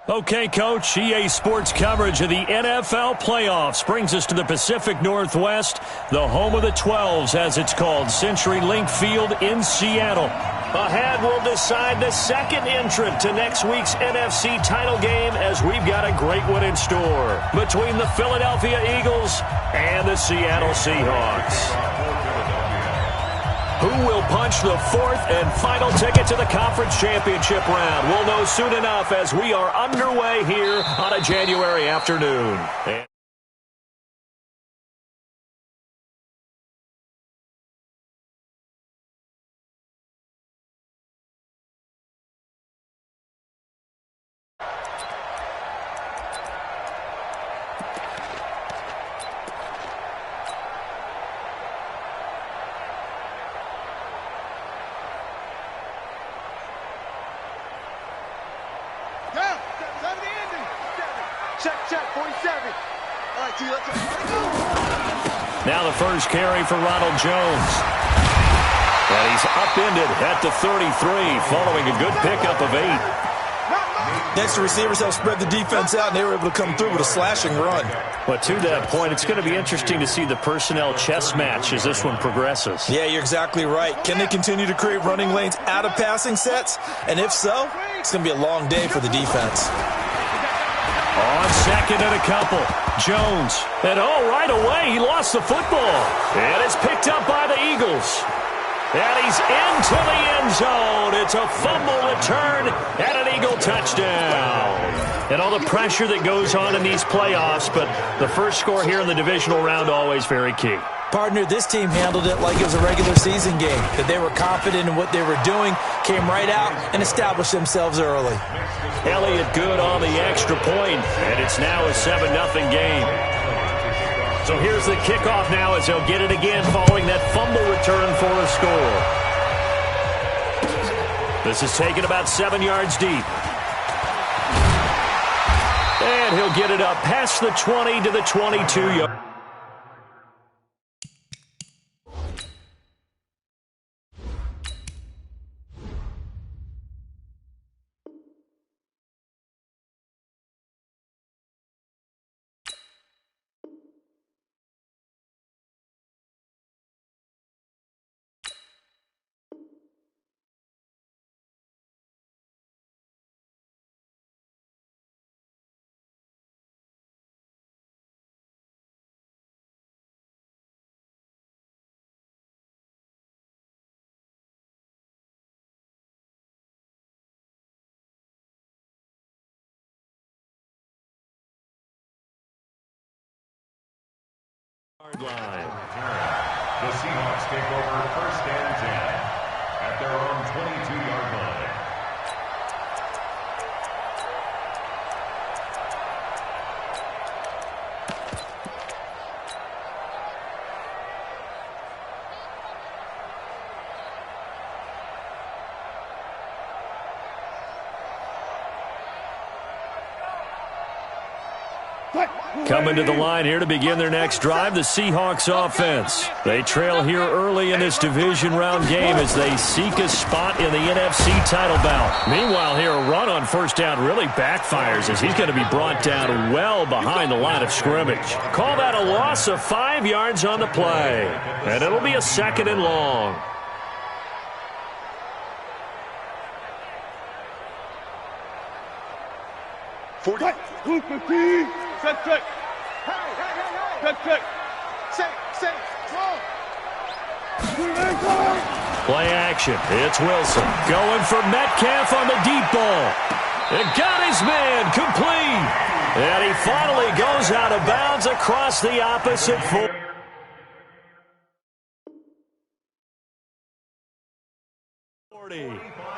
Okay, Coach, EA Sports coverage of the NFL playoffs brings us to the Pacific Northwest, the home of the 12s, as it's called, CenturyLink Field in Seattle. Ahead, we'll decide the second entrant to next week's NFC title game, as we've got a great one in store between the Philadelphia Eagles and the Seattle Seahawks. Who will punch the fourth and final ticket to the conference championship round? We'll know soon enough as we are underway here on a January afternoon. Now the first carry for Ronald Jones. And he's upended at the 33 following a good pickup of 8. Next, the receivers have spread the defense out, and they were able to come through with a slashing run. But to that point, it's going to be interesting to see the personnel chess match as this one progresses. Yeah, you're exactly right. Can they continue to create running lanes out of passing sets? And if so, it's going to be a long day for the defense. On second and a couple, Jones. And right away, he lost the football. And it's picked up by the Eagles. And he's into the end zone. It's a fumble return and an Eagle touchdown. And all the pressure that goes on in these playoffs, but the first score here in the divisional round always very key. Partner, this team handled it like it was a regular season game, that they were confident in what they were doing, came right out and established themselves early. Elliott good on the extra point, and it's now a 7-0 game. So here's the kickoff now as they'll get it again following that fumble return for a score. This is taken about 7 yards deep. And he'll get it up past the 20 to the 22-yard. Line. The Seahawks take over first and 10 at their own 22-yard line. Coming to the line here to begin their next drive, the Seahawks offense. They trail here early in this division round game as they seek a spot in the NFC title bout. Meanwhile here, a run on first down really backfires as he's going to be brought down well behind the line of scrimmage. Call that a loss of 5 yards on the play. And it'll be a 2nd and long. Play action. It's Wilson going for Metcalf on the deep ball. It got his man complete. And he finally goes out of bounds across the opposite 40.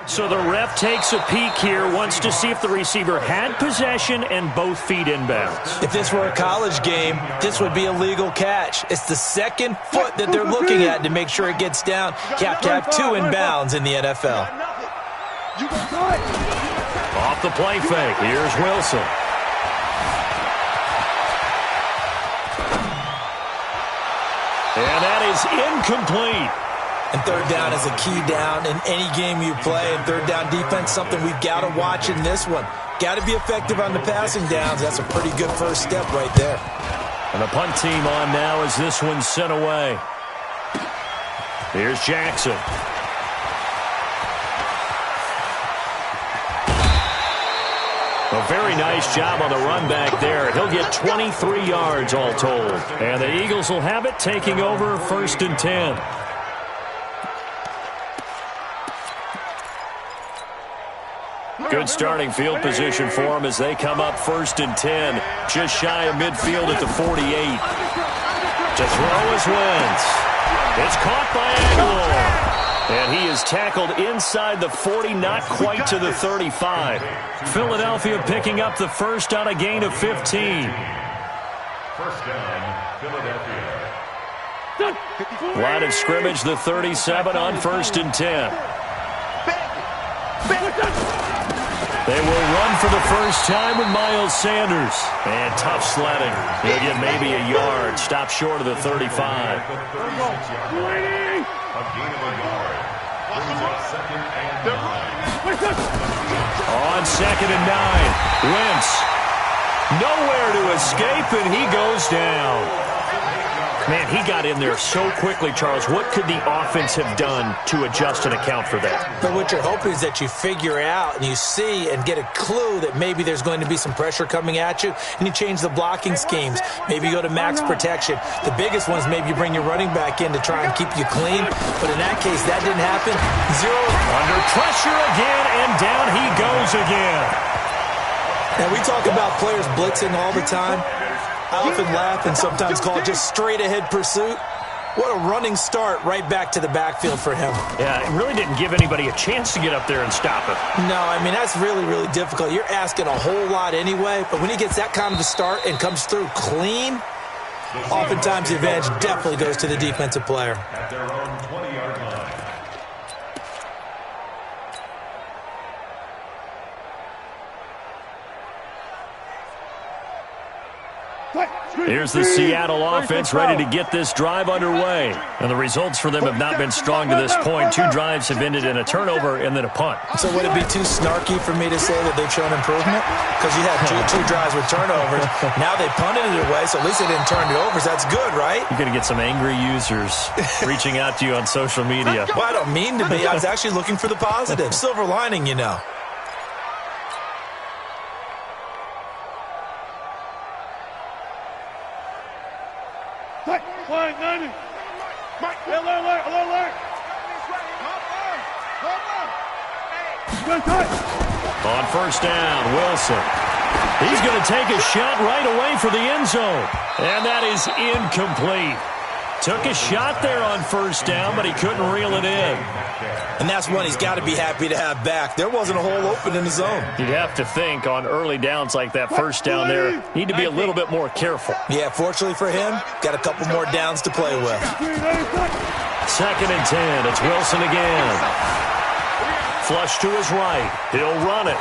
So the ref takes a peek here, wants to see if the receiver had possession and both feet inbounds. If this were a college game, this would be a legal catch. It's the second foot that they're looking at to make sure it gets down. You have to have 2 inbounds in the NFL. Off the play fake, here's Wilson. And that is incomplete. And third down is a key down in any game you play. And third down defense, something we've got to watch in this one. Got to be effective on the passing downs. That's a pretty good first step right there. And the punt team on now as this one's sent away. Here's Jackson. A very nice job on the run back there. He'll get 23 yards all told. And the Eagles will have it, taking over 1st and 10. Good starting field position for them as they come up 1st and 10. Just shy of midfield at the 48. To throw is Wentz. It's caught by Aguilar. And he is tackled inside the 40, not quite to the 35. Philadelphia picking up the first on a gain of 15. First down, Philadelphia. Line of scrimmage, the 37 on 1st and 10. They will run for the first time with Miles Sanders. And tough sledding. He'll get maybe a yard. Stop short of the 35. A gain of a yard. Brings up 2nd and 9. On 2nd and 9. Wentz. Nowhere to escape, and he goes down. Man, he got in there so quickly, Charles. What could the offense have done to adjust and account for that? But what you're hoping is that you figure out and you see and get a clue that maybe there's going to be some pressure coming at you, and you change the blocking schemes. Maybe you go to max protection. The biggest one is maybe you bring your running back in to try and keep you clean. But in that case, that didn't happen. Zero. Under pressure again, and down he goes again. Now, we talk about players blitzing all the time. I often laugh and sometimes call it just straight-ahead pursuit. What a running start right back to the backfield for him. Yeah, it really didn't give anybody a chance to get up there and stop it. No, I mean, that's really, really difficult. You're asking a whole lot anyway, but when he gets that kind of a start and comes through clean, oftentimes the advantage definitely goes to the defensive player. At their own 20-yard line. Here's the Seattle offense ready to get this drive underway. And the results for them have not been strong to this point. 2 drives have ended in a turnover and then a punt. So would it be too snarky for me to say that they've shown improvement? Because you had two drives with turnovers. Now they punted it away, so at least they didn't turn it over. So that's good, right? You're going to get some angry users reaching out to you on social media. Well, I don't mean to be. I was actually looking for the positive. Silver lining, you know. On first down, Wilson. He's going to take a shot right away for the end zone. And that is incomplete. Took a shot there on first down, but he couldn't reel it in. And that's one he's got to be happy to have back. There wasn't a hole open in the zone. You'd have to think on early downs like that first down there, need to be a little bit more careful. Yeah, fortunately for him, got a couple more downs to play with. 2nd and 10. It's Wilson again. Flush to his right. He'll run it.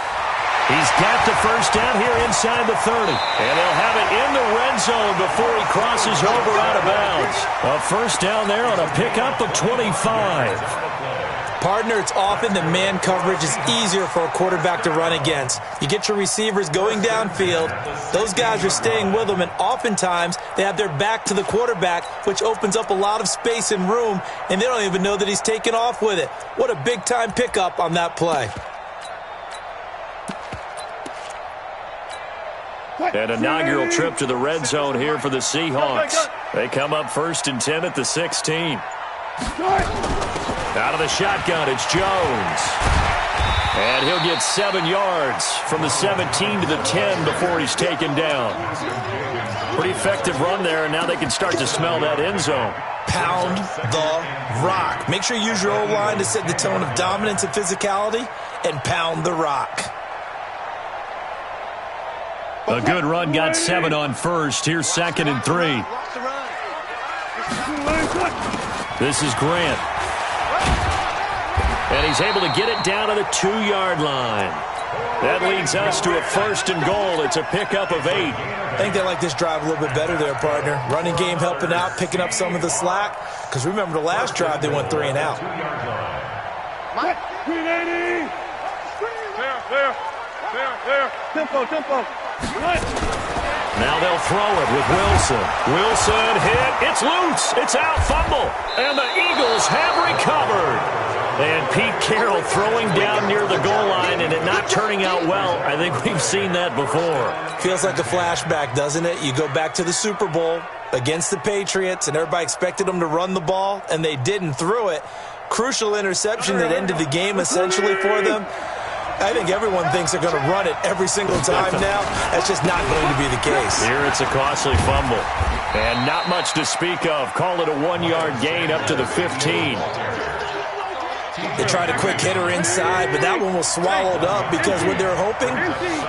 He's got the first down here inside the 30. And he'll have it in the red zone before he crosses over out of bounds. A first down there on a pickup of 25. Partner, it's often that man coverage is easier for a quarterback to run against. You get your receivers going downfield. Those guys are staying with them, and oftentimes they have their back to the quarterback, which opens up a lot of space and room, and they don't even know that he's taken off with it. What a big-time pickup on that play. An inaugural trip to the red zone here for the Seahawks. They come up 1st and 10 at the 16. Out of the shotgun, it's Jones. And he'll get 7 yards from the 17 to the 10 before he's taken down. Pretty effective run there, and now they can start to smell that end zone. Pound the rock. Make sure you use your O-line to set the tone of dominance and physicality, and pound the rock. A good run, got 7 on first. Here's 2nd and 3. This is Grant. And he's able to get it down to the 2-yard line. That leads us to a 1st and goal. It's a pickup of 8. I think they like this drive a little bit better there, partner. Running game helping out, picking up some of the slack. Because remember, the last drive, they went 3 and out. There. Tempo. Now they'll throw it with Wilson. Wilson hit. It's loose. It's out. Fumble. And the Eagles have recovered. And Pete Carroll throwing down near the goal line and it not turning out well. I think we've seen that before. Feels like a flashback, doesn't it? You go back to the Super Bowl against the Patriots, and everybody expected them to run the ball, and they didn't throw it. Crucial interception that ended the game essentially for them. I think everyone thinks they're going to run it every single time now. That's just not going to be the case. Here it's a costly fumble. And not much to speak of. Call it a 1-yard gain up to the 15. They tried a quick hitter inside, but that one was swallowed up because what they're hoping,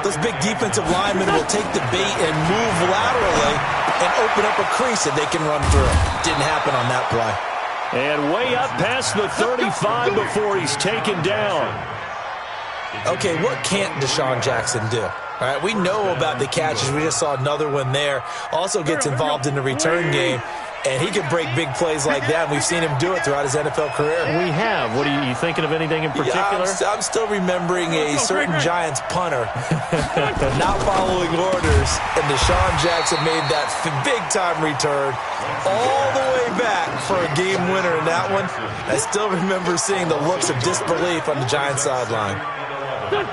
those big defensive linemen will take the bait and move laterally and open up a crease that they can run through. Didn't happen on that play. And way up past the 35 before he's taken down. Okay, what can't Deshaun Jackson do? All right, we know about the catches. We just saw another one there. Also gets involved in the return game, and he can break big plays like that. We've seen him do it throughout his NFL career. We have. What are you thinking of anything in particular? Yeah, I'm still remembering a certain Giants punter not following orders, and Deshaun Jackson made that big-time return all the way back for a game winner in that one. I still remember seeing the looks of disbelief on the Giants sideline. No.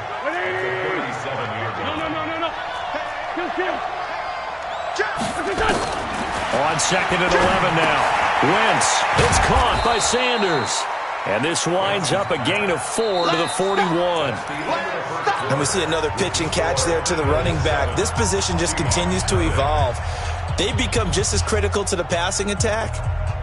On 2nd and 11 now. Wentz. It's caught by Sanders. And this winds up a gain of 4 to the 41. And we see another pitch and catch there to the running back. This position just continues to evolve. They become just as critical to the passing attack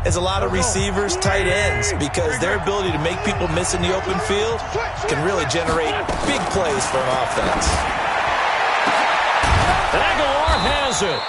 as a lot of receivers, tight ends, because their ability to make people miss in the open field can really generate big plays for an offense. Aguilar has it.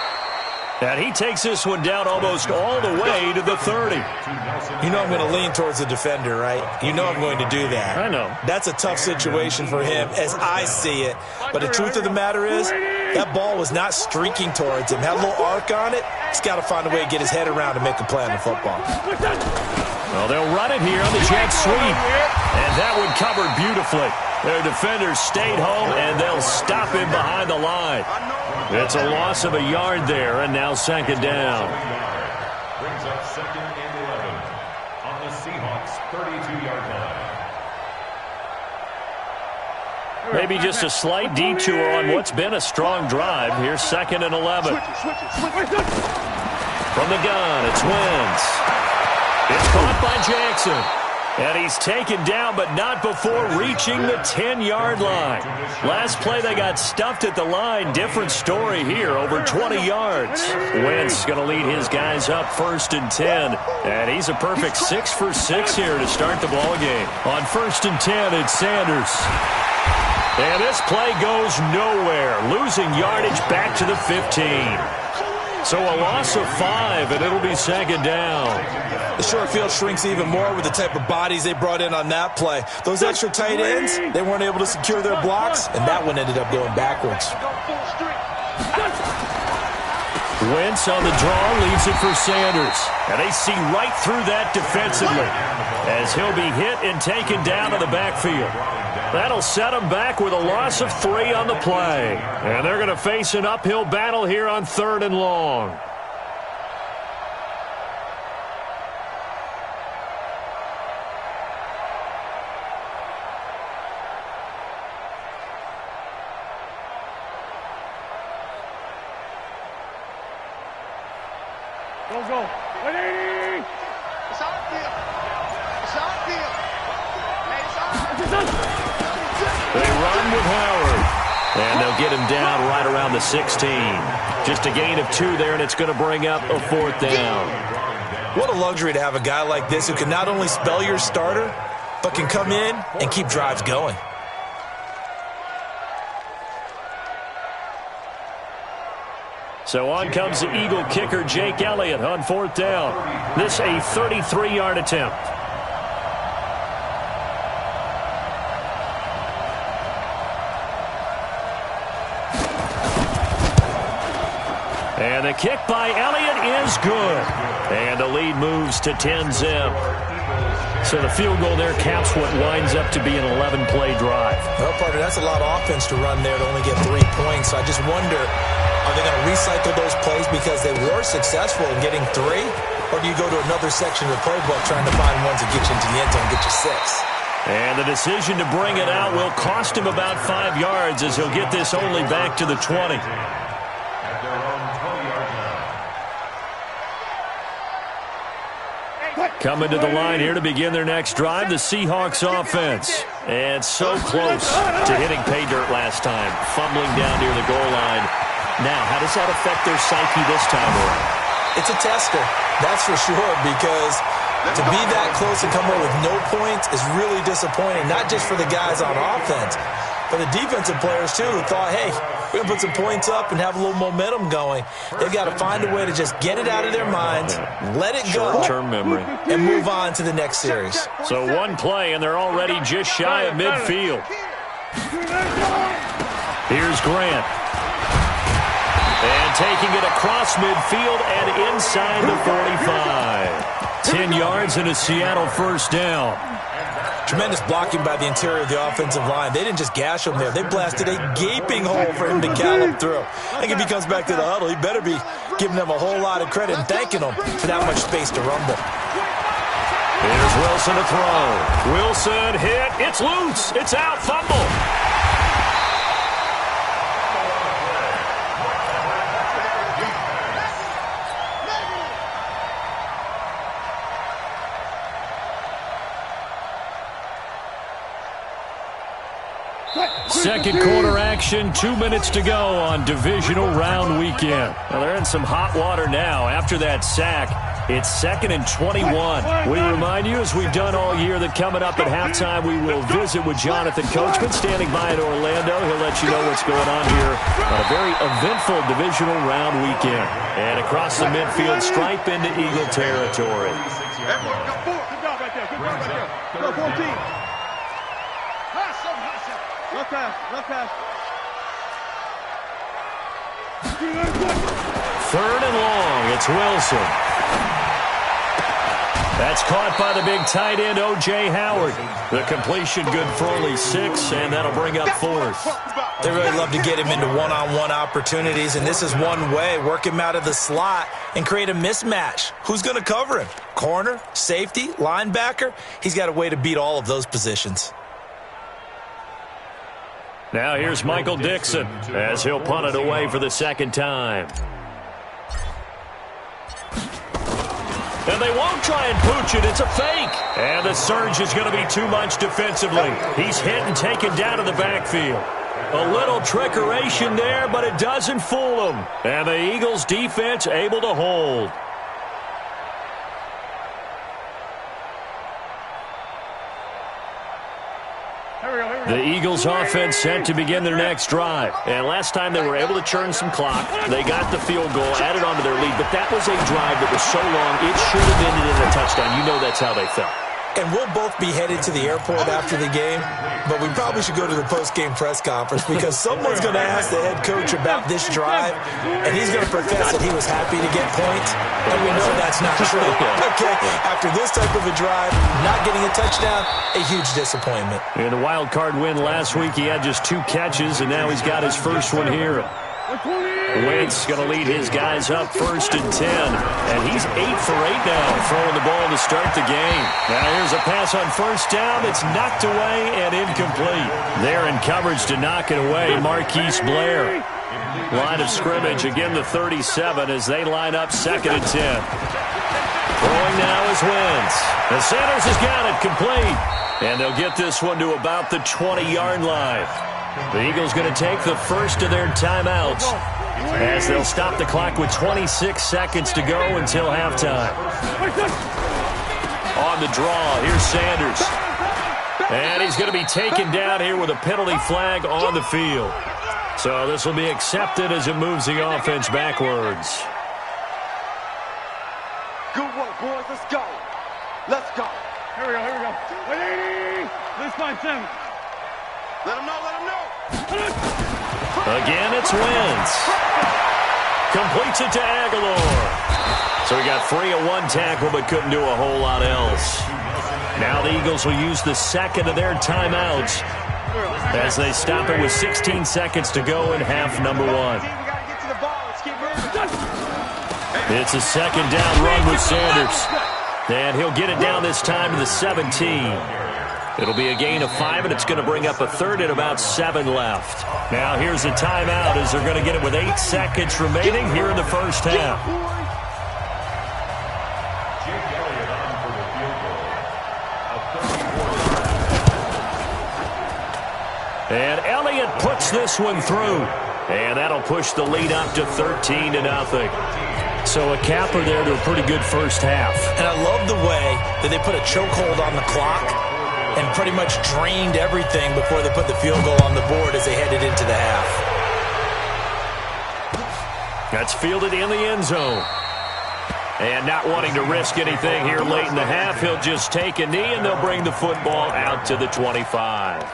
And he takes this one down almost all the way to the 30. You know I'm going to lean towards the defender, right? You know I'm going to do that. I know. That's a tough situation for him as I see it. But the truth of the matter is, that ball was not streaking towards him. Had a little arc on it. He's got to find a way to get his head around and make a play on the football. Well, they'll run it here on the jet sweep. And that one covered beautifully. Their defenders stayed home, and they'll stop him behind the line. It's a loss of a yard there, and now 2nd down. Brings up 2nd and 11 on the Seahawks' 32-yard line. Maybe just a slight detour on what's been a strong drive. Here's 2nd and 11. From the gun, it's Wentz. It's caught by Jackson. And he's taken down, but not before reaching the 10-yard line. Last play, they got stuffed at the line. Different story here, over 20 yards. Wentz going to lead his guys up 1st and 10. And he's a perfect 6 for 6 here to start the ball game. On 1st and 10, it's Sanders. And this play goes nowhere, losing yardage back to the 15. So a loss of 5, and it'll be 2nd down. The short field shrinks even more with the type of bodies they brought in on that play. Those extra tight ends, they weren't able to secure their blocks, and that one ended up going backwards. Wentz on the draw leaves it for Sanders. And they see right through that defensively as he'll be hit and taken down to the backfield. That'll set him back with a loss of 3 on the play. And they're going to face an uphill battle here on 3rd and long. Go. 180. It's out field. They run with Howard. And they'll get him down right around the 16. Just a gain of 2 there, and it's going to bring up a 4th down. What a luxury to have a guy like this who can not only spell your starter, but can come in and keep drives going. So on comes the Eagle kicker, Jake Elliott, on 4th down. This a 33-yard attempt. And the kick by Elliott is good. And the lead moves to 10-zip. So the field goal there caps what winds up to be an 11-play drive. Well, partner, that's a lot of offense to run there to only get 3 points. So I just wonder, are they going to recycle those plays because they were successful in getting 3? Or do you go to another section of the playbook trying to find ones that get you into the end zone and get you 6? And the decision to bring it out will cost him about 5 yards as he'll get this only back to the 20. At their own 20-yard line. Coming to the line here to begin their next drive, the Seahawks offense. And so close to hitting pay dirt last time, fumbling down near the goal line. Now, how does that affect their psyche this time around? It's a tester, that's for sure, because to be that close and come away with no points is really disappointing, not just for the guys on offense, but the defensive players, too, who thought, hey, we're going to put some points up and have a little momentum going. They've got to find a way to just get it out of their minds, let it go, short-term memory, and move on to the next series. So one play, and they're already just shy of midfield. Here's Grant. And taking it across midfield and inside the 45. 10 yards and a Seattle first down. Tremendous blocking by the interior of the offensive line. They didn't just gash him there. They blasted a gaping hole for him to gallop through. I think if he comes back to the huddle, he better be giving them a whole lot of credit and thanking them for that much space to rumble. Here's Wilson to throw. Wilson hit. It's loose. It's out. Fumble. Second quarter action, 2 minutes to go on divisional round weekend. Well, they're in some hot water now after that sack. It's 2nd and 21. We remind you, as we've done all year, that coming up at halftime, we will visit with Jonathan Coachman standing by in Orlando. He'll let you know what's going on here on a very eventful divisional round weekend. And across the midfield, stripe into Eagle territory. Good job right there. Good job right there. Go 14. Left pass. Third and long, it's Wilson. That's caught by the big tight end, O.J. Howard. The completion good for only 6, and that'll bring up 4th. They really love to get him into one-on-one opportunities, and this is one way. Work him out of the slot and create a mismatch. Who's going to cover him? Corner, safety, linebacker? He's got a way to beat all of those positions. Now here's Michael Dixon as he'll punt it away for the second time. And they won't try and pooch it. It's a fake. And the surge is going to be too much defensively. He's hit and taken down to the backfield. A little trickeration there, but it doesn't fool him. And the Eagles defense able to hold. The Eagles offense set to begin their next drive. And last time they were able to churn some clock. They got the field goal, added on to their lead. But that was a drive that was so long, it should have ended in a touchdown. You know that's how they felt. And we'll both be headed to the airport after the game, but we probably should go to the post-game press conference because someone's going to ask the head coach about this drive, and he's going to profess that he was happy to get points, and we know that's not true. Okay, after this type of a drive, not getting a touchdown, a huge disappointment. In the wild card win last week, he had just 2 catches, and now he's got his first one here. Wentz going to lead his guys up 1st and 10. And he's 8 for 8 now, throwing the ball to start the game. Now here's a pass on 1st down. It's knocked away and incomplete. They're in coverage to knock it away. Marquise Blair. Line of scrimmage, again the 37 as they line up 2nd and 10. Throwing now is Wentz. The Sanders has got it complete. And they'll get this one to about the 20-yard line. The Eagles going to take the first of their timeouts as they'll stop the clock with 26 seconds to go until halftime. On the draw, here's Sanders. And he's going to be taken down here with a penalty flag on the field. So this will be accepted as it moves the offense backwards. Good work, boys. Let's go. Let's go. Here we go. 180. Let's find 7. Let him know. Again, it's Wentz. Completes it to Aguilar. So he got free of 1 tackle, but couldn't do a whole lot else. Now the Eagles will use the second of their timeouts as they stop it with 16 seconds to go in half number one. It's a second down run with Sanders. And he'll get it down this time to the 17. It'll be a gain of 5, and it's going to bring up a third and about 7 left. Now here's a timeout as they're going to get it with 8 seconds remaining here in the first half. And Elliott puts this one through. And that'll push the lead up to 13-0. So a capper there to a pretty good first half. And I love the way that they put a chokehold on the clock and pretty much drained everything before they put the field goal on the board as they headed into the half. That's fielded in the end zone. And not wanting to risk anything here late in the half, he'll just take a knee and they'll bring the football out to the 25.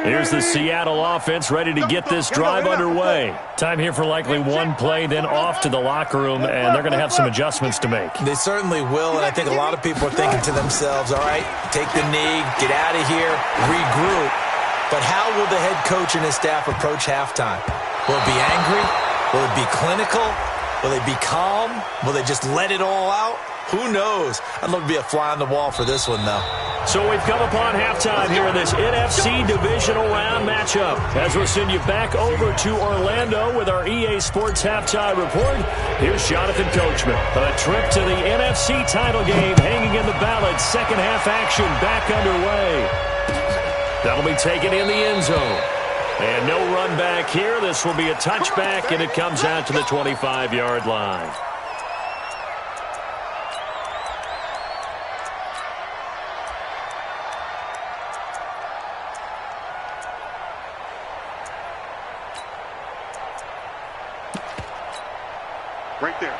Here's the Seattle offense ready to get this drive underway. Time here for likely one play, then off to the locker room, and they're going to have some adjustments to make. They certainly will, and I think a lot of people are thinking to themselves, all right, take the knee, get out of here, regroup. But how will the head coach and his staff approach halftime? Will it be angry? Will it be clinical? Will they be calm? Will they just let it all out? Who knows? I'd love to be a fly on the wall for this one, though. So we've come upon halftime here in this NFC Divisional Round matchup. As we'll send you back over to Orlando with our EA Sports Halftime Report, here's Jonathan Coachman. A trip to the NFC title game hanging in the balance. Second half action back underway. That'll be taken in the end zone. And no run back here. This will be a touchback, and it comes out to the 25-yard line.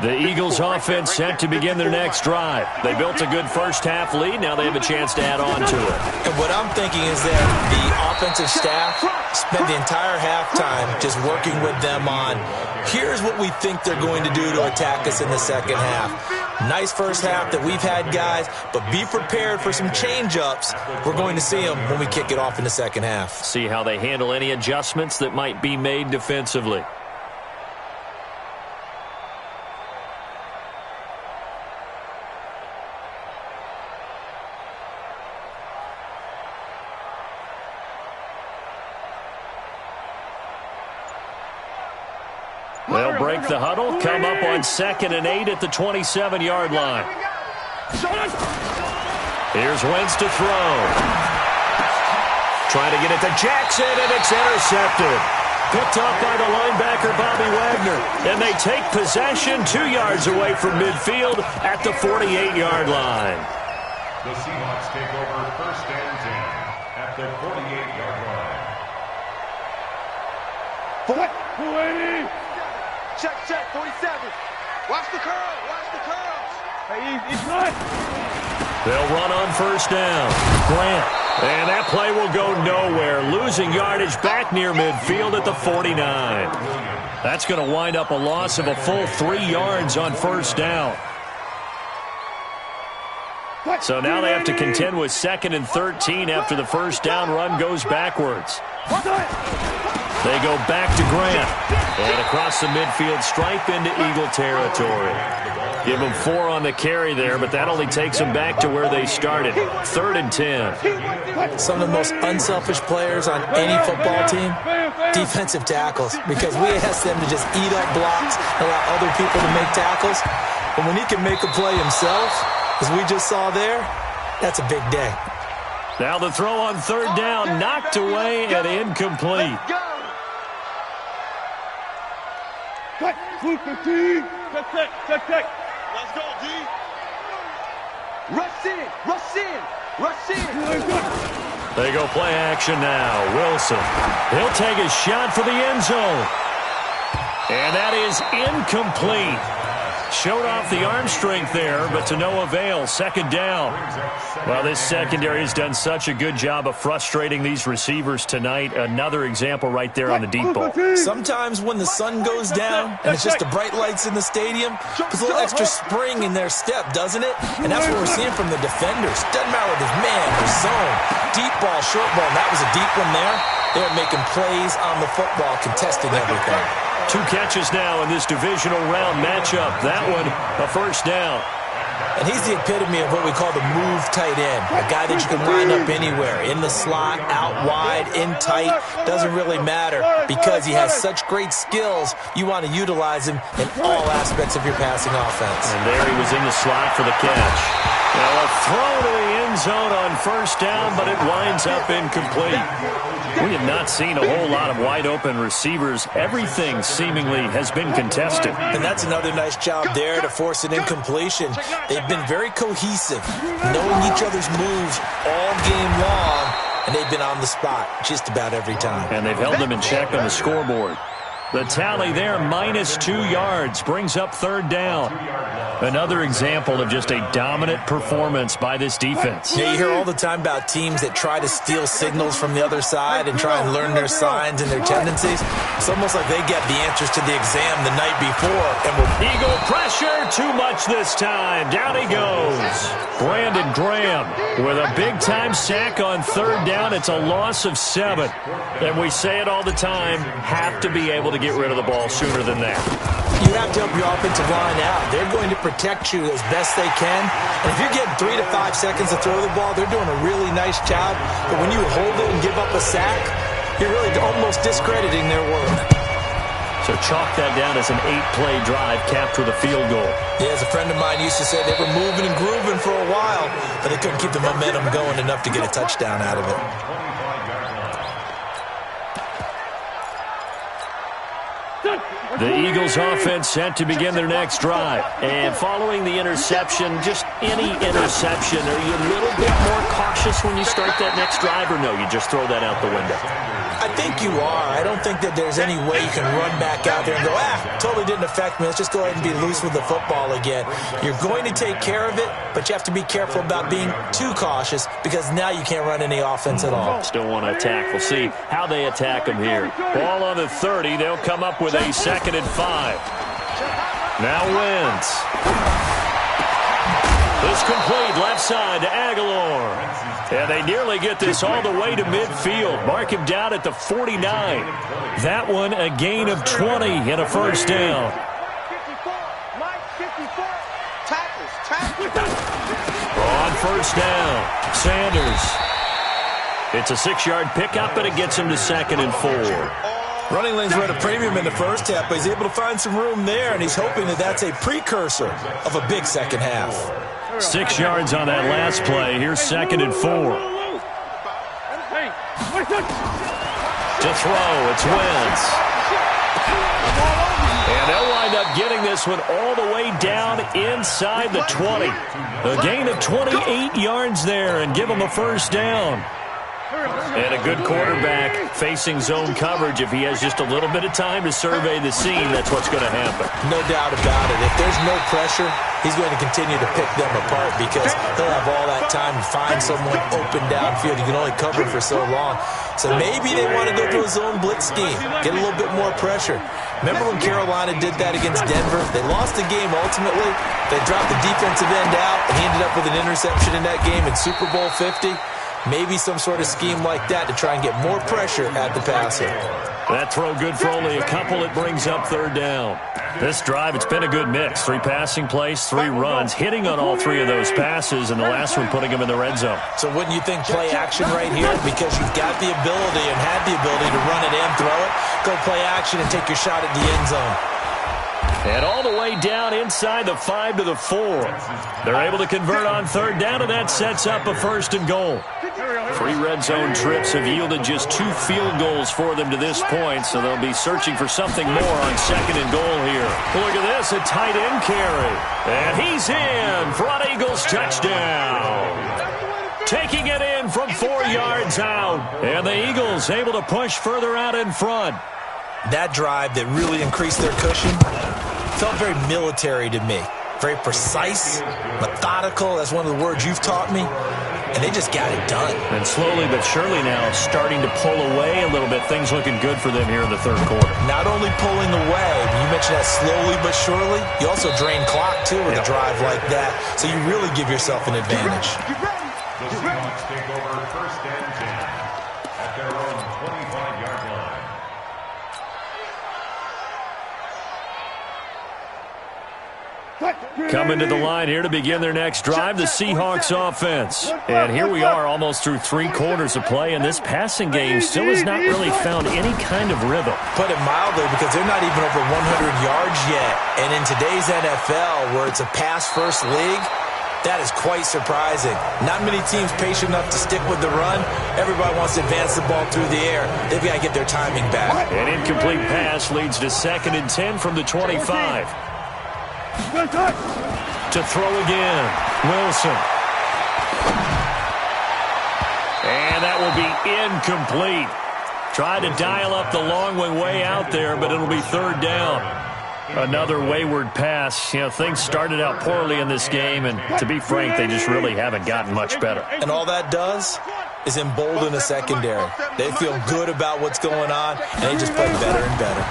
The Eagles offense set to begin their next drive. They built a good first half lead. Now they have a chance to add on to it. And what I'm thinking is that the offensive staff spent the entire halftime just working with them on, here's what we think they're going to do to attack us in the second half. Nice first half that we've had, guys, but be prepared for some change-ups. We're going to see them when we kick it off in the second half. See how they handle any adjustments that might be made defensively. They'll break the huddle, come up on 2nd and 8 at the 27-yard line. Here's Wentz to throw. Trying to get it to Jackson, and it's intercepted. Picked up by the linebacker, Bobby Wagner. And they take possession 2 yards away from midfield at the 48-yard line. The Seahawks take over 1st and 10 at the 48-yard line. 480. Check, 47. Watch the curl, watch the curls. Hey, he's good. They'll run on 1st down. Grant. And that play will go nowhere. Losing yardage back near midfield at the 49. That's going to wind up a loss of a full 3 yards on 1st down. So now they have to contend with 2nd and 13 after the 1st down run goes backwards. They go back to Grant. And across the midfield stripe into Eagle territory. Give them 4 on the carry there, but that only takes them back to where they started. 3rd and 10. Some of the most unselfish players on any football team, defensive tackles, because we ask them to just eat up blocks, allow other people to make tackles. But when he can make a play himself, as we just saw there, that's a big day. Now the throw on 3rd down, knocked away and incomplete. Check, 15. Check. Let's go, D. Rush in, rush in, rush in. They go play action now. Wilson. He'll take a shot for the end zone. And that is incomplete. Showed off the arm strength there, but to no avail. Second down. Well, this secondary has done such a good job of frustrating these receivers tonight. Another example right there on the deep ball. Sometimes when the sun goes down and it's just the bright lights in the stadium, puts a little extra spring in their step, doesn't it? And that's what we're seeing from the defenders. Doesn't matter if it's man or zone, deep ball, short ball. And that was a deep one there. They're making plays on the football, contesting everything. 2 catches now in this divisional round matchup. That one, a first down. And he's the epitome of what we call the move tight end. A guy that you can line up anywhere, in the slot, out wide, in tight. Doesn't really matter because he has such great skills. You want to utilize him in all aspects of your passing offense. And there he was in the slot for the catch. Now a throw to the end zone on first down, but it winds up incomplete. We have not seen a whole lot of wide-open receivers. Everything seemingly has been contested. And that's another nice job there to force an incompletion. They've been very cohesive, knowing each other's moves all game long, and they've been on the spot just about every time. And they've held them in check on the scoreboard. The tally there, -2 yards, brings up third down. Another example of just a dominant performance by this defense. Yeah, you hear all the time about teams that try to steal signals from the other side and try and learn their signs and their tendencies. It's almost like they get the answers to the exam the night before. And Eagle pressure, too much this time. Down he goes. Brandon Graham with a big-time sack on third down. It's a loss of 7. And we say it all the time, have to be able to get rid of the ball sooner than that. You have to help your offensive line out. They're going to protect you as best they can. And if you're getting 3 to 5 seconds to throw the ball, they're doing a really nice job. But when you hold it and give up a sack, you're really almost discrediting their work. So chalk that down as an 8-play drive capped with a field goal. Yeah, as a friend of mine used to say, they were moving and grooving for a while, but they couldn't keep the momentum going enough to get a touchdown out of it. The Eagles offense set to begin their next drive. And following the interception, just any interception, are you a little bit more cautious when you start that next drive, or no, you just throw that out the window? I think you are. I don't think that there's any way you can run back out there and go, totally didn't affect me. Let's just go ahead and be loose with the football again. You're going to take care of it, but you have to be careful about being too cautious because now you can't run any offense at all. Still want to attack. We'll see how they attack them here. Ball on the 30. They'll come up with a 2nd and 5. Now Wentz. It's complete left side to Aguilar. And they nearly get this all the way to midfield. Mark him down at the 49. That one a gain of 20 and a first down. On first down, Sanders. It's a 6-yard pickup, and it gets him to 2nd and 4. Running lanes were at a premium in the first half, but he's able to find some room there, and he's hoping that that's a precursor of a big second half. 6 yards on that last play. Here's 2nd and 4. To throw, it's Wentz. And they'll wind up getting this one all the way down inside the 20. A gain of 28 yards there and give him a first down. And a good quarterback facing zone coverage. If he has just a little bit of time to survey the scene, that's what's going to happen. No doubt about it. If there's no pressure, he's going to continue to pick them apart because he'll have all that time to find someone open downfield. You can only cover for so long. So maybe they want to go to a zone blitz scheme, get a little bit more pressure. Remember when Carolina did that against Denver? They lost the game ultimately. They dropped the defensive end out, and he ended up with an interception in that game in Super Bowl 50. Maybe some sort of scheme like that to try and get more pressure at the passer. That throw good for only a couple. It brings up third down. This drive, it's been a good mix. 3 passing plays, 3 runs, hitting on all 3 of those passes, and the last one putting them in the red zone. So wouldn't you think play action right here? Because you've got the ability and had the ability to run it and throw it. Go play action and take your shot at the end zone. And all the way down inside the 5 to the 4. They're able to convert on third down, and that sets up a 1st and goal. 3 red zone trips have yielded just 2 field goals for them to this point, so they'll be searching for something more on 2nd and goal here. Look at this, a tight end carry. And he's in for an Eagles touchdown. Taking it in from 4 yards out. And the Eagles able to push further out in front. That drive that really increased their cushion, Felt very military to me. Very precise, methodical. That's one of the words you've taught me. And they just got it done. And slowly but surely now starting to pull away a little bit. Things looking good for them here in the third quarter. Not only pulling away, but you mentioned that slowly but surely. You also drain clock, too, with a drive like that. So you really give yourself an advantage. The Seahawks take over first and 10 at their own 25-yard line. Coming to the line here to begin their next drive, the Seahawks offense. And here we are almost through 3 quarters of play, and this passing game still has not really found any kind of rhythm. Put it mildly, because they're not even over 100 yards yet. And in today's NFL, where it's a pass-first league, that is quite surprising. Not many teams patient enough to stick with the run. Everybody wants to advance the ball through the air. They've got to get their timing back. An incomplete pass leads to 2nd and 10 from the 25. To throw again, Wilson. And that will be incomplete. Tried to dial up the long way out there, but it'll be 3rd down. Another wayward pass. You know, things started out poorly in this game, and to be frank, they just really haven't gotten much better. And all that does is embolden the secondary. They feel good about what's going on, and they just play better and better.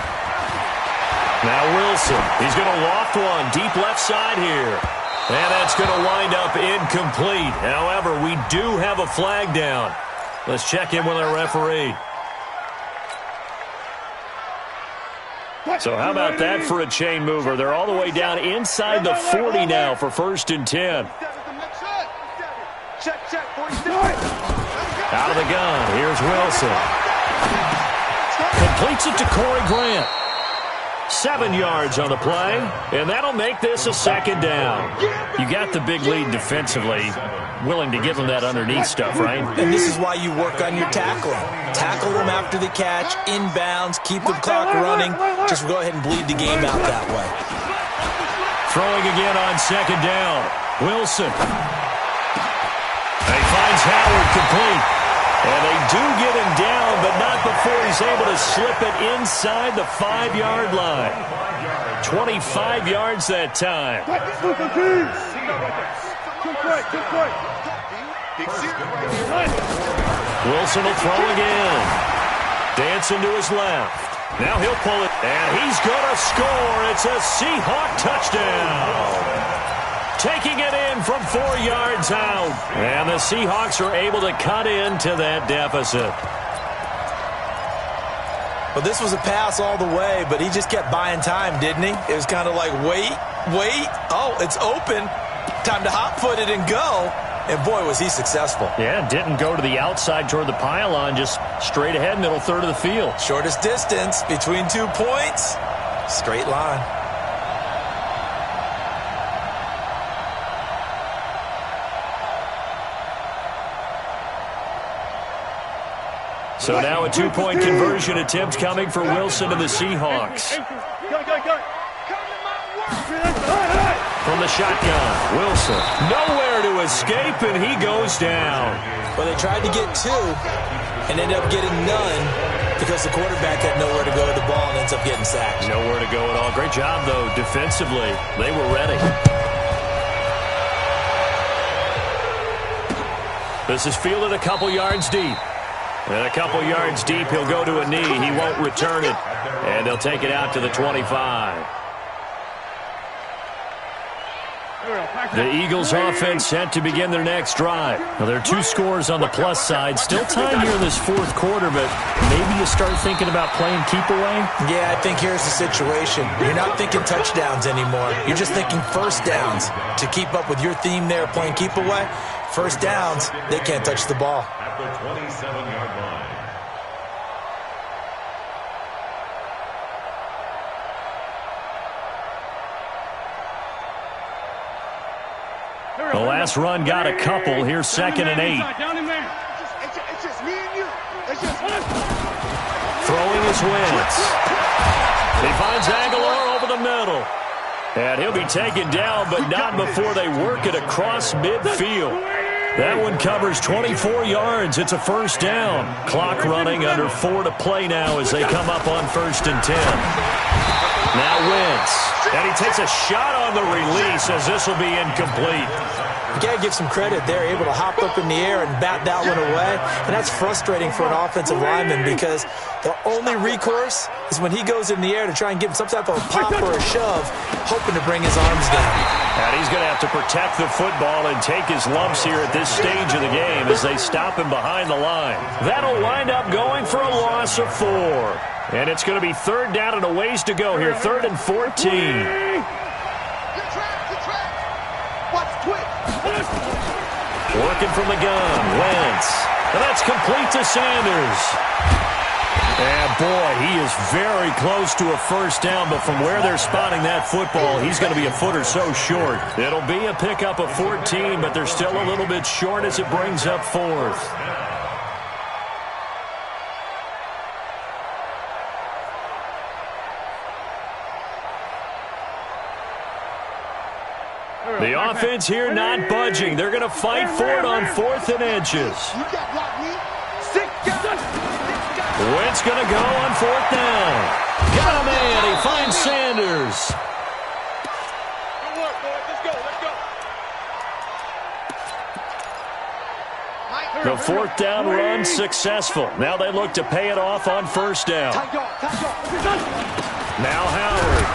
Now Wilson, he's going to loft one deep left side here. And that's going to wind up incomplete. However, we do have a flag down. Let's check in with our referee. So how about that for a chain mover? They're all the way down inside the 40 now for 1st and 10. Out of the gun, here's Wilson. Completes it to Corey Grant. 7 yards on the play, and that'll make this a 2nd down. You got the big lead defensively. Willing to give them that underneath stuff, right? And this is why you work on your tackling. Tackle them after the catch, inbounds, keep the clock running. Just go ahead and bleed the game out that way. Throwing again on 2nd down. Wilson. He finds Howard complete. And they do get him down, but not before he's able to slip it inside the 5-yard line. 25 yards that time. Wilson will throw again. Dancing to his left. Now he'll pull it, and he's going to score. It's a Seahawk touchdown. Taking it in from 4 yards out. And the Seahawks are able to cut into that deficit. Well, this was a pass all the way, but he just kept buying time, didn't he? It was kind of like, wait. Oh, it's open. Time to hot-foot it and go. And, boy, was he successful. Yeah, didn't go to the outside toward the pylon, just straight ahead, middle third of the field. Shortest distance between 2 points. Straight line. So now a 2-point conversion attempt coming for Wilson and the Seahawks. From the shotgun, Wilson nowhere to escape, and he goes down. Well, they tried to get 2 and ended up getting none because the quarterback had nowhere to go with the ball and ends up getting sacked. Nowhere to go at all. Great job, though, defensively. They were ready. This is fielded a couple yards deep. And a couple yards deep, he'll go to a knee. He won't return it. And they'll take it out to the 25. The Eagles offense set to begin their next drive. Now, there are 2 scores on the plus side. Still time here in this 4th quarter, but maybe you start thinking about playing keep away? Yeah, I think here's the situation. You're not thinking touchdowns anymore. You're just thinking first downs. To keep up with your theme there, playing keep away, first downs, they can't touch the ball. At the 27-yard line. The last run got a couple. Here's 2nd and 8. Throwing his Wentz. He finds Aguilar over the middle. And he'll be taken down, but not before they work it across midfield. That one covers 24 yards. It's a 1st down. Clock running under 4 to play now as they come up on 1st and 10. Now Wentz. And he takes a shot on the release as this will be incomplete. You got to give some credit. They're able to hop up in the air and bat that one away. And that's frustrating for an offensive lineman because the only recourse is when he goes in the air to try and give him some type of a pop or a shove, hoping to bring his arms down. And he's going to have to protect the football and take his lumps here at this stage of the game as they stop him behind the line. That'll wind up going for a loss of 4. And it's going to be 3rd down and a ways to go here, 3rd and 14. Working from the gun, Wentz. And that's complete to Sanders. And boy, he is very close to a first down, but from where they're spotting that football, he's going to be a foot or so short. It'll be a pickup of 14, but they're still a little bit short as it brings up 4th. The offense here not budging. They're going to fight for it on 4th and inches. Wentz going to go on 4th down. Got a man. He finds Sanders. Good work, boys. Let's go. The 4th down run successful. Now they look to pay it off on 1st down. Now Howard.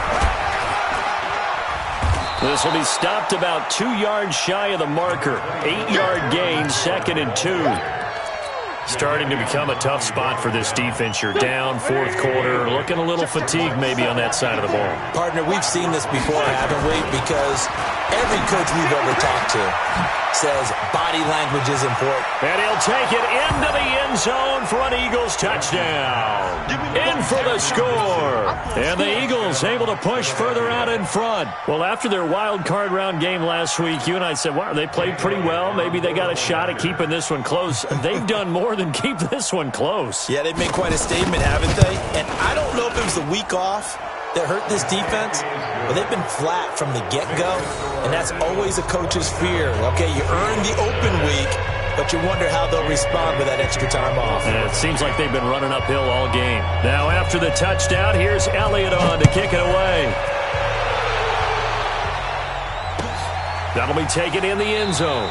This will be stopped about 2 yards shy of the marker. 8-yard gain, 2nd and 2. Starting to become a tough spot for this defense. You're down 4th quarter, looking a little fatigued maybe on that side of the ball. Partner, we've seen this before, haven't we? Because every coach we've ever talked to says body language is important. And he'll take it into the end zone for an Eagles touchdown. In for the score. And the Eagles able to push further out in front. Well, after their wild card round game last week, you and I said, wow, they played pretty well. Maybe they got a shot at keeping this one close. They've done more than keep this one close. Yeah, they've made quite a statement, haven't they? And I don't know if it was the week off that hurt this defense, but they've been flat from the get-go, and that's always a coach's fear. Okay, you earn the open week, but you wonder how they'll respond with that extra time off. And it seems like they've been running uphill all game. Now after the touchdown, here's Elliott on to kick it away. That'll be taken in the end zone.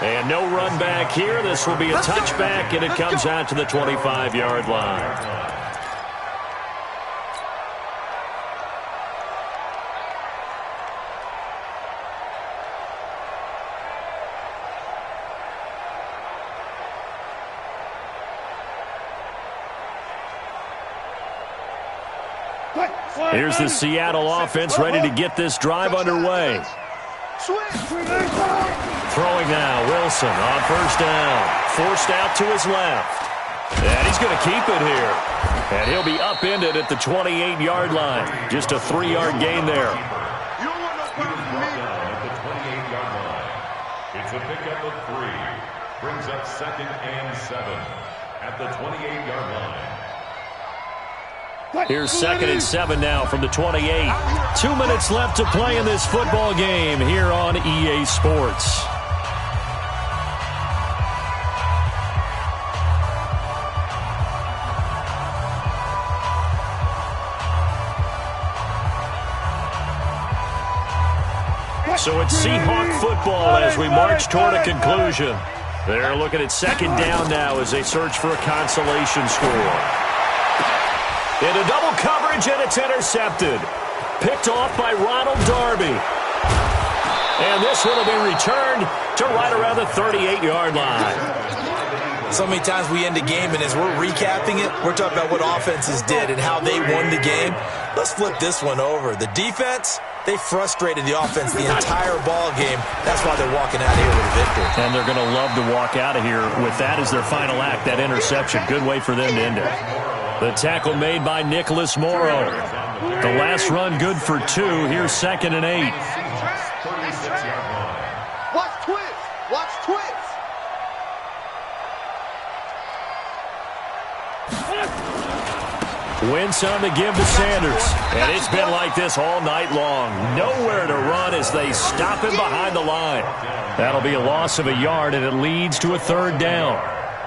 And no run back here. This will be a touchback, and it comes out to the 25-yard line. Here's the Seattle offense ready to get this drive underway. Throwing now, Wilson on 1st down. Forced out to his left. And he's going to keep it here. And he'll be upended at the 28-yard line. Just a 3-yard gain there. You don't want no problems with me. At the 28-yard line. It's a pickup of 3. Brings up 2nd and 7 at the 28-yard line. Here's 2nd and 7 now from the 28. 2 minutes left to play in this football game here on EA Sports. So it's Seahawk football as we march toward a conclusion. They're looking at 2nd down now as they search for a consolation score. Into double coverage, and it's intercepted. Picked off by Ronald Darby. And this one will be returned to right around the 38-yard line. So many times we end the game, and as we're recapping it, we're talking about what offenses did and how they won the game. Let's flip this one over. The defense, they frustrated the offense the entire ball game. That's why they're walking out of here with a victory. And they're going to love to walk out of here with that as their final act, that interception. Good way for them to end it. The tackle made by Nicholas Morrow. The last run good for 2. Here's 2nd and 8. Watch twist. Watch twist. Wentz on the give to Sanders. And it's been like this all night long. Nowhere to run as they stop him behind the line. That'll be a loss of a yard, and it leads to a 3rd down.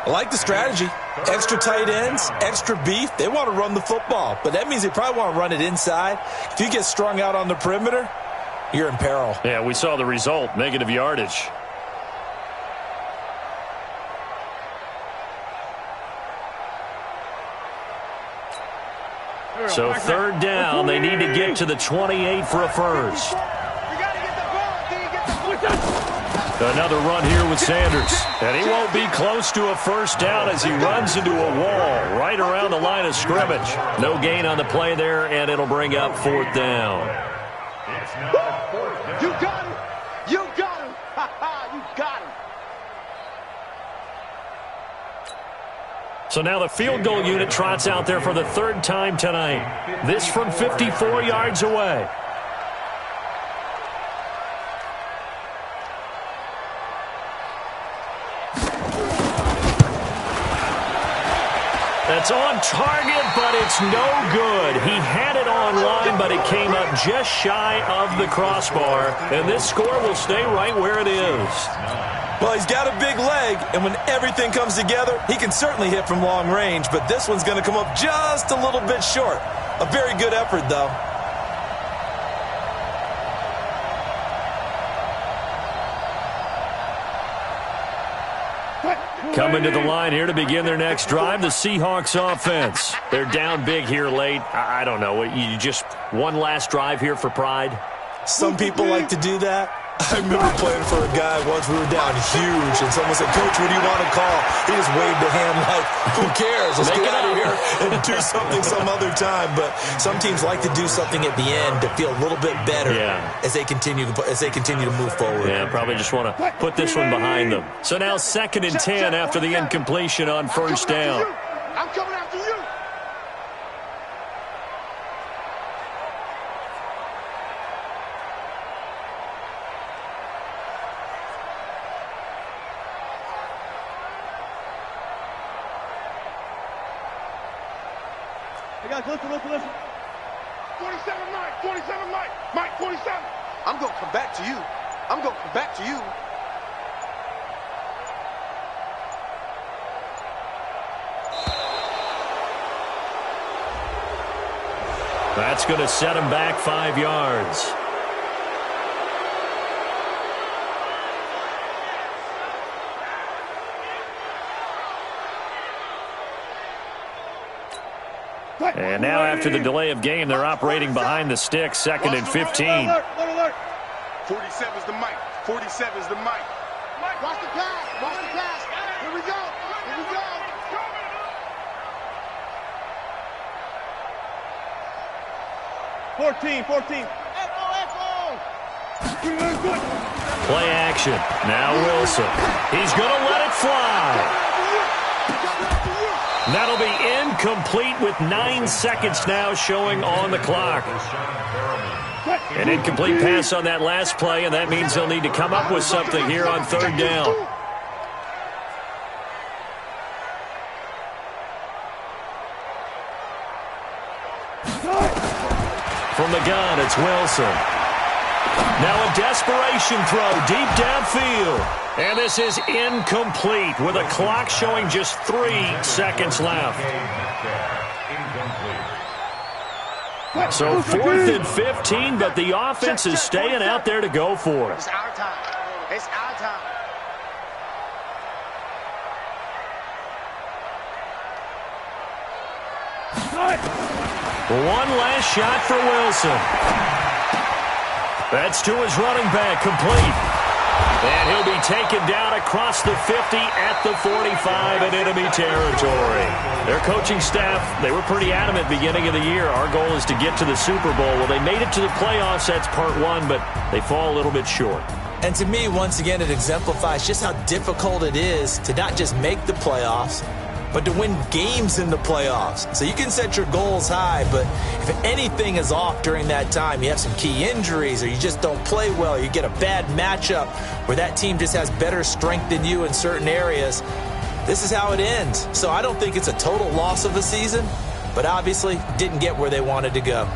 I like the strategy. Extra tight ends, extra beef. They want to run the football, but that means they probably want to run it inside. If you get strung out on the perimeter, you're in peril. Yeah, we saw the result, negative yardage. So third down, they need to get to the 28 for a first. Another run here with Sanders. And he won't be close to a first down as he runs into a wall right around the line of scrimmage. No gain on the play there, and it'll bring up fourth down. You got him. You got him. You got him. So now the field goal unit trots out there for the third time tonight. This from 54 yards away. That's on target, but it's no good. He had it on line, but it came up just shy of the crossbar. And this score will stay right where it is. Well, he's got a big leg, and when everything comes together, he can certainly hit from long range, but this one's going to come up just a little bit short. A very good effort, though. Coming to the line here to begin their next drive, the Seahawks offense. They're down big here late. I don't know. You just one last drive here for pride? Some people like to do that. I remember playing for a guy once. We were down huge, and someone said, "Coach, what do you want to call?" He just waved a hand like, "Who cares? Let's get out of here and do something some other time." But some teams like to do something at the end to feel a little bit better as they continue to move forward. Yeah, probably just want to put this one behind them. So now 2nd and 10 after the incompletion on first down. I'm coming after you. Hey guys, listen. 47 Mike, 47. I'm going to come back to you. That's going to set him back 5 yards. And now after the delay of game, they're operating behind the sticks, 2nd and 15. 47's the mic. 47's the mic. Watch the pass. Here we go. 14. Play action. Now Wilson. He's going to let it fly. That'll be incomplete with 9 seconds now showing on the clock. An incomplete pass on that last play, and that means they'll need to come up with something here on third down. From the gun, it's Wilson. Now a desperation throw deep downfield. And this is incomplete with a clock showing just 3 seconds left. So 4th and 15, but the offense is staying out there to go for it. It's our time. One last shot for Wilson. That's to his running back, complete. And he'll be taken down across the 50 at the 45 in enemy territory. Their coaching staff, they were pretty adamant beginning of the year. Our goal is to get to the Super Bowl. Well, they made it to the playoffs. That's part one, but they fall a little bit short. And to me, once again, it exemplifies just how difficult it is to not just make the playoffs, but to win games in the playoffs. So you can set your goals high, but if anything is off during that time, you have some key injuries or you just don't play well, you get a bad matchup where that team just has better strength than you in certain areas, this is how it ends. So I don't think it's a total loss of a season, but obviously didn't get where they wanted to go.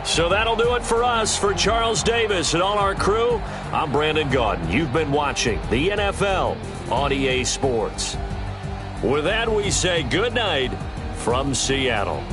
So that'll do it for us. For Charles Davis and all our crew, I'm Brandon Gaudin. You've been watching the NFL on EA Sports. With that, we say good night from Seattle.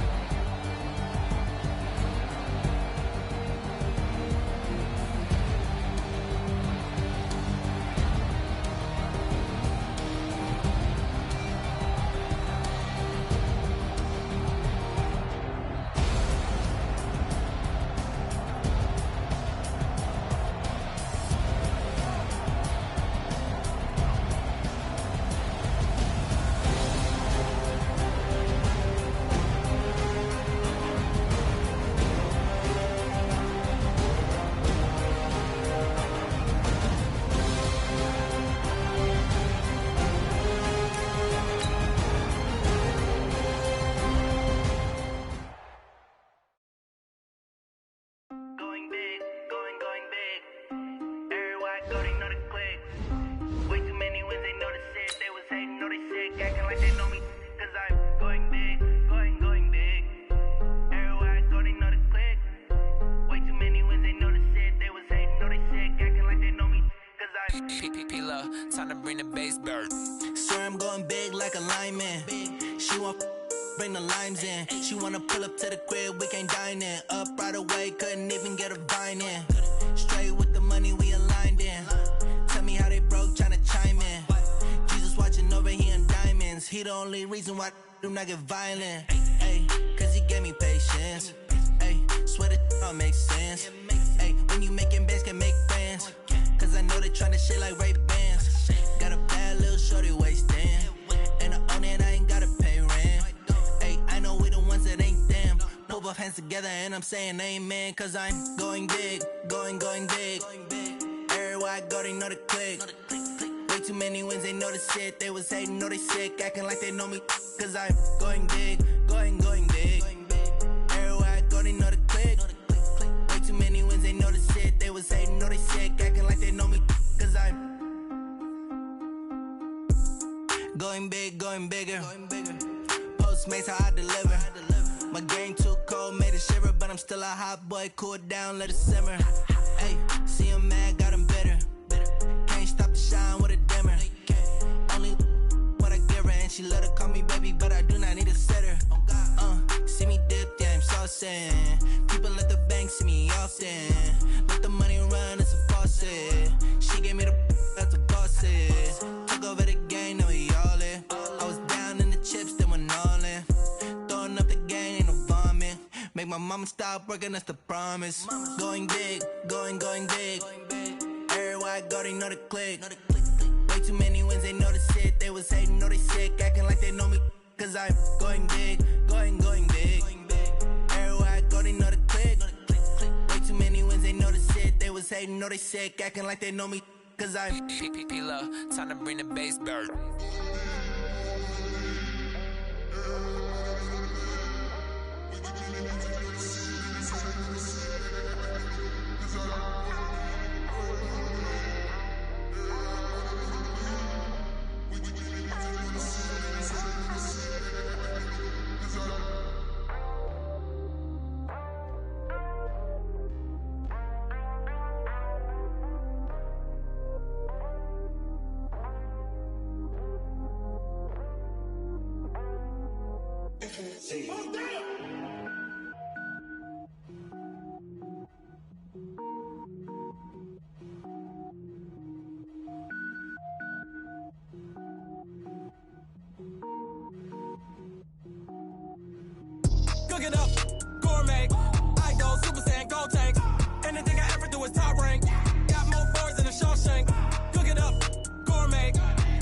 Time to bring the bass bird. Swear I'm going big like a lineman. She want bring the limes in. She wanna pull up to the crib, we can't dine in. Up right away, couldn't even get a vine in. Straight with the money, we aligned in. Tell me how they broke, tryna chime in. Jesus watching over here in diamonds. He the only reason why I do not get violent. Ay, cause he gave me patience. Ay, swear that all makes sense. Ay, when you making bands, can make friends. Cause I know they tryna shit like Ray Bans. Got a bad little shorty wasting. And I own it, I ain't gotta pay rent. Ay, I know we the ones that ain't them. Pull both hands together and I'm saying amen. Cause I'm going big, going big. Everywhere I go, they know the click. Way too many wins, they know the shit. They was hating, know they sick, acting like they know me. Cause I'm going big, going big. Everywhere I go, they know the click. Way too many wins, they know the shit. They was hating, know they sick, acting like they know me. Cause I'm going big, going bigger. Postmates, how I deliver. My game too cold, made it shiver. But I'm still a hot boy, cool it down, let it simmer. Hey, see him mad, got him bitter. Can't stop the shine with a dimmer. Only what I give her, and she let her call me baby, but I do not need a sitter. See me dip, yeah, I'm saucing. People at the bank see me often. Let the money run, it's a faucet. She gave me the that's a bosses. Took over the game, now we all in. I was down in the chips, then went all in. Throwing up the game, ain't no vomit. Make my mama stop working, that's the promise. Going big, going big. Everywhere I go, they know the click. Way too many wins, they know the shit. They was hating, know they sick, acting like they know me. Cause I'm going big, going big. Everywhere I go, they know the click. Way too many wins, they know the shit. They was hating, know they sick, acting like they know me. Cause I'm P-P-P-Love, time to bring the bass bird. Cook it up, gourmet. I go Super Saiyan, go tank. Anything I ever do is top rank. Got more boys than a Shawshank. Cook it up, gourmet.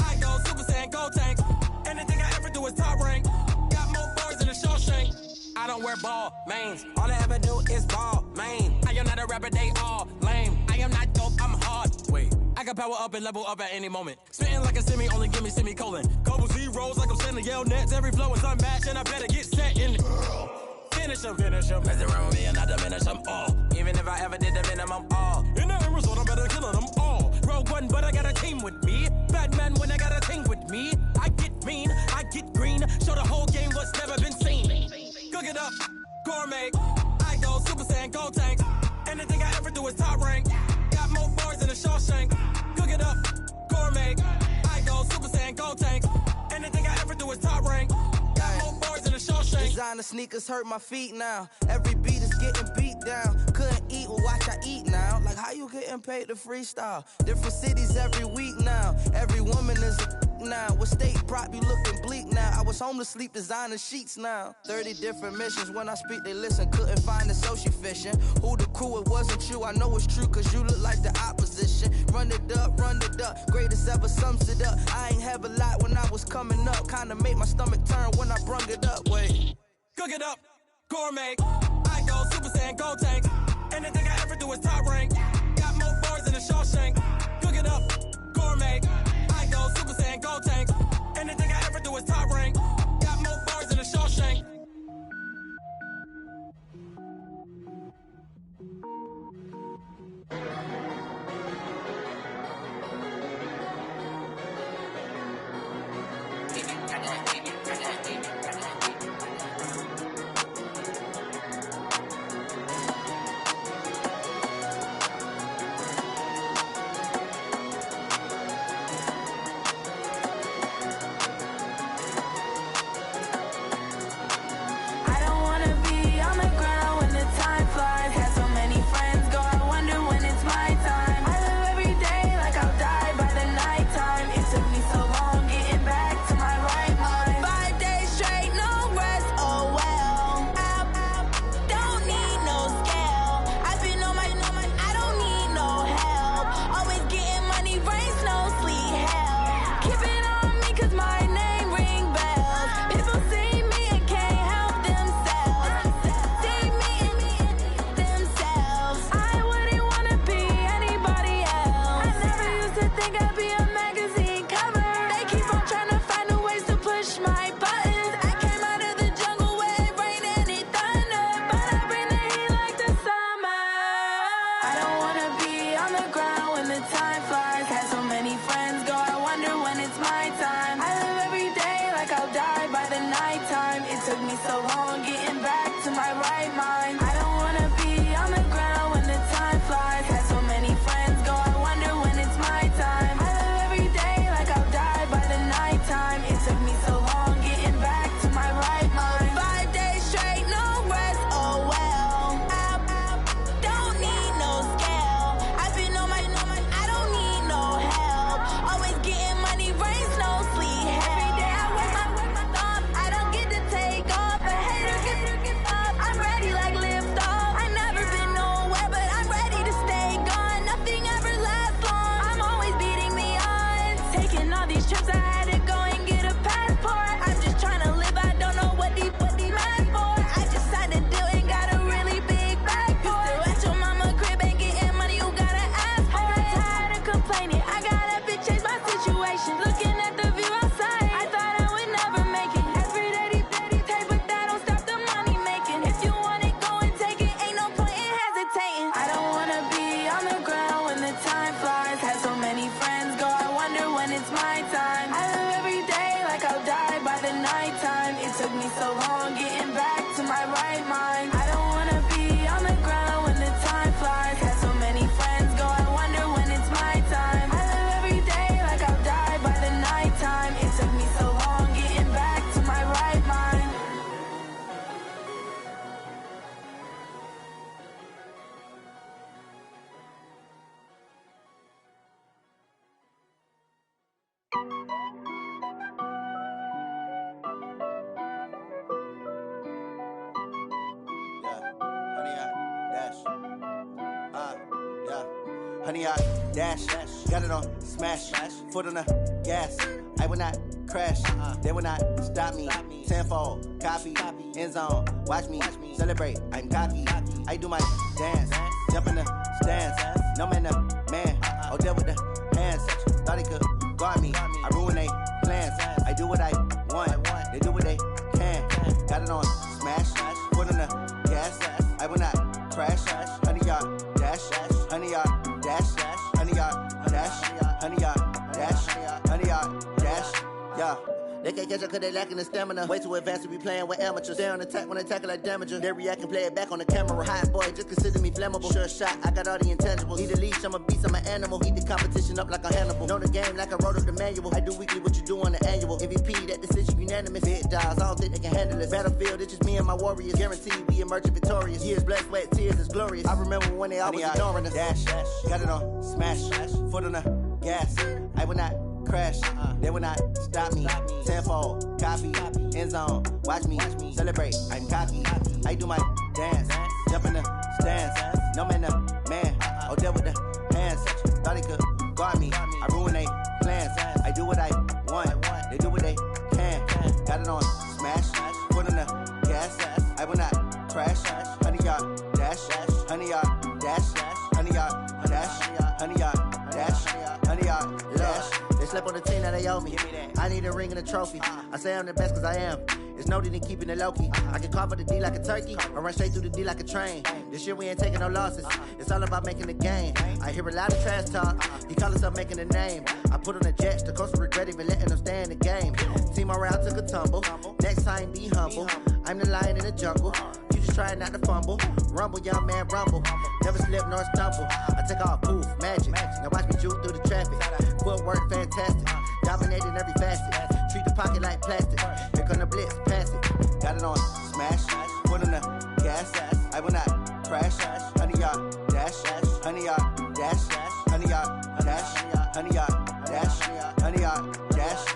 I go Super Saiyan, go tank. Anything I ever do is top rank. Got more boys than a Shawshank. I don't wear ball mains. All I ever do is ball main. I am not a rapper, they all lame. I am not dope, I'm hard. Wait, I can power up and level up at any moment. Spitting like a semi, only give me semicolon. Couple zeros like I'm sending yell nets. Every flow is unmatched and I better get set in. Finish them. Mess around with me and I diminish them all. Even if I ever did the minimum all. In the end result, I'm better killing them all. Rogue One, but I got a team with me. Batman when I got a team with me. I get mean, I get green. Show the whole game what's never been seen. Cook it up, gourmet. I go Super Saiyan, go tank. Anything I ever do is top rank. Got more boys than a Shawshank. Cook it up, gourmet. I go Super Saiyan, go tank. Anything I ever do Designer sneakers hurt my feet now. Every beat is getting beat down. Couldn't eat, well watch I eat now. Like how you getting paid to freestyle? Different cities every week now. Every woman is a now. With state prop, you looking bleak now. I was home to sleep, designer sheets now. 30 different missions. When I speak, they listen. Couldn't find the social fishing. Who the crew? It wasn't you. I know it's true, cause you look like the opposition. Run it up, run it up. Greatest ever sums it up. I ain't have a lot when I was coming up. Kinda made my stomach turn when I brung it up. Wait. Cook it up, gourmet. I go Super Saiyan, go tank. Anything I ever do is top rank. Got more bars than a Shawshank. Cook it up, gourmet. I go Super Saiyan, go tank. Anything I ever do is top rank. Got more bars than a Shawshank. Honey, I dash, got it on smash, foot on the gas. I will not crash, they will not stop me. Tenfold, copy, end zone, watch me celebrate. I'm cocky, I do my dance, jump in the stands. No man, the man, oh deal with the hands. Thought he could guard me, I ruin they plans. I do what I want, they do what they can. Got it on smash, foot on the gas. I will not crash, honey, y'all dash, honey, y'all dash, honey, y'all dash, honey, y'all dash, honey, y'all dash, yeah. They can't catch up cause they lacking the stamina. Way too advanced to be playing with amateurs. Stay on attack when attack like damager. They react and play it back on the camera. Hot boy, just consider me flammable. Sure shot, I got all the intangibles. Need a leash, I'm a beast, I'm an animal. Eat the competition up like a Hannibal. Know the game like I wrote up the manual. I do weekly what you do on the annual. MVP, that decision unanimous. Big dogs, I don't think they can handle this. Battlefield, it's just me and my warriors. Guaranteed we emerging victorious. Years, blood, sweat, tears, it's glorious. I remember when they always ignoring us. Dash, got it on, smash, foot on the gas. I will not crash, they will not stop me. Tenfold, copy, end zone, watch me celebrate. I'm cocky, I do my dance, jump in the stands. No man, the man, oh, there with the hands. Thought he could guard me, I ruin they plans. I do what I want, they do what they can. Got it on, smash, foot on the gas. I will not crash, 100 yard dash, 100 yard dash, 100 yard dash, 100 yard dash, 100 yard dash. They slept on the team that they owe me. I need a ring and a trophy. I say I'm the best cause I am. It's no need in keeping it low-key. I can carve up the D like a turkey or run straight through the D like a train. This year we ain't taking no losses. It's all about making the game. I hear a lot of trash talk. He call himself making a name. I put on the jets. The coach will regret even letting them stay in the game. Team around took a tumble. Next time be humble. I'm the lion in the jungle. You just trying not to fumble. Rumble, young man, rumble. Never slip nor stumble. I take off, poof, magic. Now watch me juke through the traffic. Footwork fantastic. Dominating every facet. Treat the pocket like plastic. Here come the blitz, pass it. Got it on, smash. Foot on the gas. I will not crash. 100 yard dash. 100 yard dash. 100 yard dash. 100 yard dash. 100 yard dash.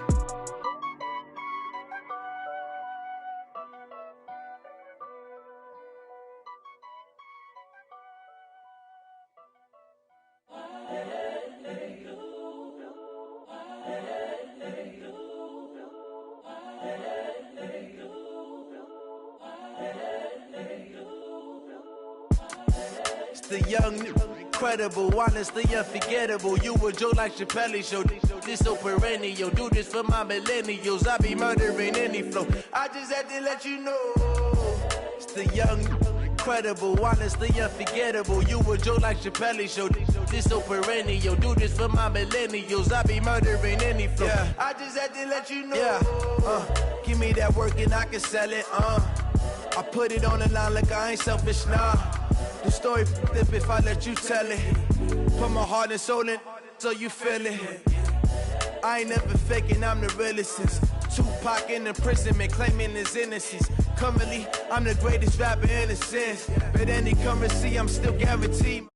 The young, incredible, honestly unforgettable. You a joke like Chappelle show. This so perennial. Do this for my millennials. I be murdering any flow. I just had to let you know. It's the young, incredible, honestly unforgettable. You a joke like Chappelle show. This so perennial. Do this for my millennials. I be murdering any flow. Yeah. I just had to let you know. Yeah. Give me that work and I can sell it. I put it on the line like I ain't selfish, nah. The story flip if I let you tell it. Put my heart and soul in so you feel it. I ain't never faking, I'm the realest since Tupac in imprisonment, claiming his innocence. Currently, I'm the greatest rapper in a sense. But any currency, I'm still guaranteed.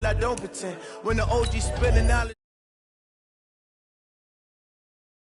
I don't pretend. When the OG spilling knowledge.